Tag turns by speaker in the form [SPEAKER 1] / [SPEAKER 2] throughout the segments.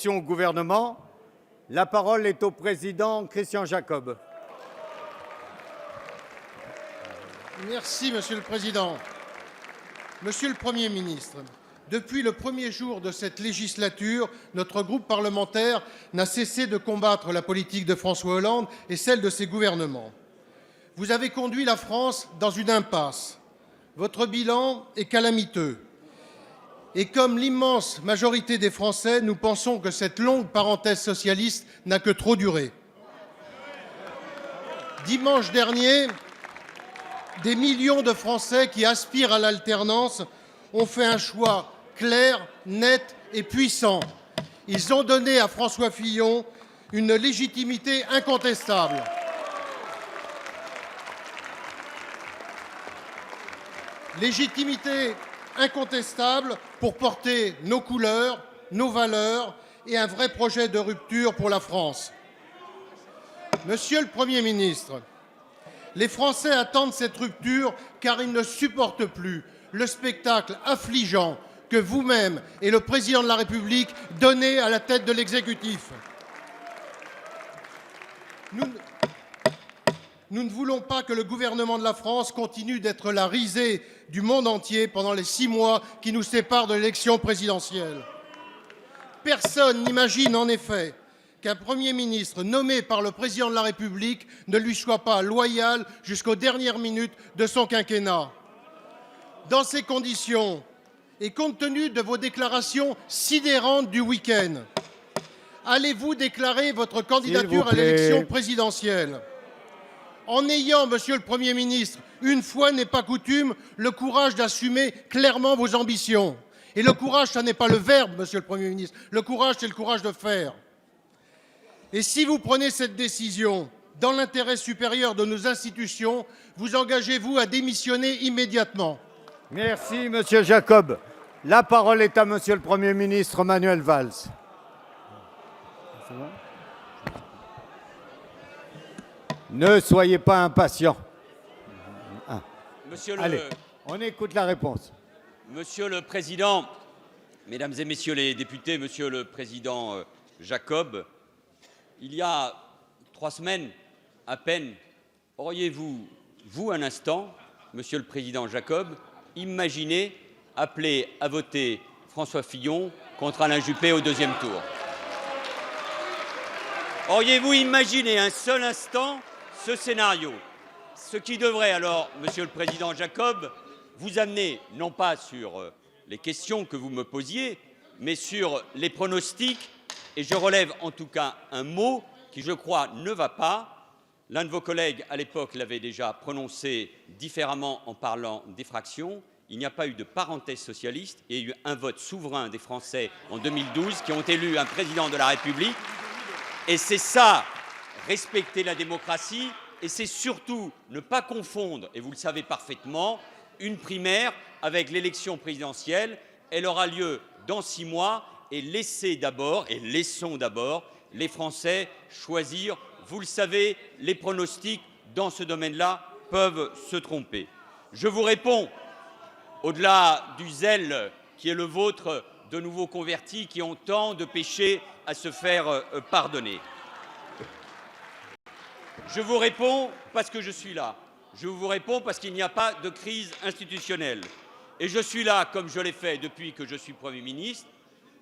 [SPEAKER 1] Au gouvernement. La parole est au président Christian Jacob.
[SPEAKER 2] Merci, Monsieur le Président. Monsieur le Premier ministre, depuis le premier jour de cette législature, notre groupe parlementaire n'a cessé de combattre la politique de François Hollande et celle de ses gouvernements. Vous avez conduit la France dans une impasse. Votre bilan est calamiteux. Et comme l'immense majorité des Français, nous pensons que cette longue parenthèse socialiste n'a que trop duré. Dimanche dernier, des millions de Français qui aspirent à l'alternance ont fait un choix clair, net et puissant. Ils ont donné à François Fillon une légitimité incontestable. Légitimité incontestable pour porter nos couleurs, nos valeurs et un vrai projet de rupture pour la France. Monsieur le Premier ministre, les Français attendent cette rupture car ils ne supportent plus le spectacle affligeant que vous-même et le Président de la République donnez à la tête de l'exécutif. Nous ne voulons pas que le gouvernement de la France continue d'être la risée du monde entier pendant les 6 mois qui nous séparent de l'élection présidentielle. Personne n'imagine en effet qu'un Premier ministre nommé par le Président de la République ne lui soit pas loyal jusqu'aux dernières minutes de son quinquennat. Dans ces conditions, et compte tenu de vos déclarations sidérantes du week-end, allez-vous déclarer votre candidature à l'élection présidentielle ? En ayant, Monsieur le Premier ministre, une fois n'est pas coutume, le courage d'assumer clairement vos ambitions. Et le courage, ça n'est pas le verbe, Monsieur le Premier ministre. Le courage, c'est le courage de faire. Et si vous prenez cette décision dans l'intérêt supérieur de nos institutions, vous engagez-vous à démissionner immédiatement?
[SPEAKER 1] Merci, Monsieur Jacob. La parole est à Monsieur le Premier ministre Manuel Valls. Ne soyez pas impatient. Allez, on écoute la réponse.
[SPEAKER 3] Monsieur le Président, Mesdames et Messieurs les députés, Monsieur le Président Jacob, il y a 3 semaines à peine, auriez-vous, un instant, Monsieur le Président Jacob, imaginé appeler à voter François Fillon contre Alain Juppé au 2e tour? Auriez-vous imaginé un seul instant ce scénario? Ce qui devrait alors, Monsieur le Président Jacob, vous amener non pas sur les questions que vous me posiez, mais sur les pronostics. Et je relève en tout cas un mot qui, je crois, ne va pas. L'un de vos collègues, à l'époque, l'avait déjà prononcé différemment en parlant d'effraction. Il n'y a pas eu de parenthèse socialiste. Il y a eu un vote souverain des Français en 2012 qui ont élu un président de la République. Et c'est ça, respecter la démocratie, et c'est surtout ne pas confondre, et vous le savez parfaitement, une primaire avec l'élection présidentielle. Elle aura lieu dans 6 mois, et laissons d'abord les Français choisir. Vous le savez, les pronostics dans ce domaine-là peuvent se tromper. Je vous réponds, au-delà du zèle qui est le vôtre de nouveaux convertis qui ont tant de péchés à se faire pardonner. Je vous réponds parce que je suis là. Je vous réponds parce qu'il n'y a pas de crise institutionnelle. Et je suis là, comme je l'ai fait depuis que je suis Premier ministre,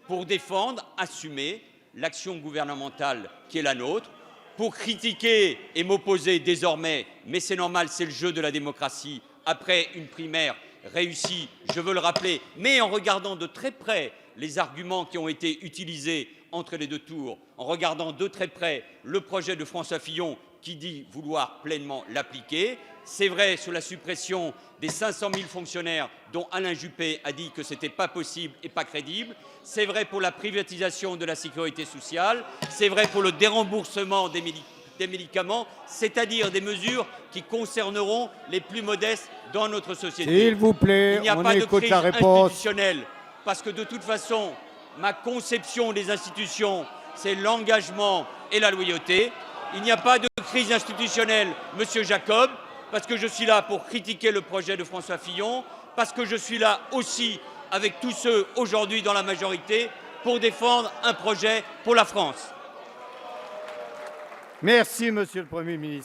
[SPEAKER 3] pour défendre, assumer l'action gouvernementale qui est la nôtre, pour critiquer et m'opposer désormais, mais c'est normal, c'est le jeu de la démocratie, après une primaire réussie, je veux le rappeler, mais en regardant de très près les arguments qui ont été utilisés entre les 2 tours, en regardant de très près le projet de François Fillon qui dit vouloir pleinement l'appliquer. C'est vrai sur la suppression des 500 000 fonctionnaires dont Alain Juppé a dit que ce n'était pas possible et pas crédible. C'est vrai pour la privatisation de la sécurité sociale. C'est vrai pour le déremboursement des médicaments, c'est-à-dire des mesures qui concerneront les plus modestes dans notre société.
[SPEAKER 1] S'il vous plaît,
[SPEAKER 3] il n'y a
[SPEAKER 1] on
[SPEAKER 3] pas de
[SPEAKER 1] écoute
[SPEAKER 3] crise
[SPEAKER 1] la réponse.
[SPEAKER 3] institutionnelle, parce que de toute façon, ma conception des institutions, c'est l'engagement et la loyauté. Il n'y a pas de crise institutionnelle, Monsieur Jacob, parce que je suis là pour critiquer le projet de François Fillon, parce que je suis là aussi avec tous ceux aujourd'hui dans la majorité pour défendre un projet pour la France.
[SPEAKER 1] Merci, Monsieur le Premier ministre.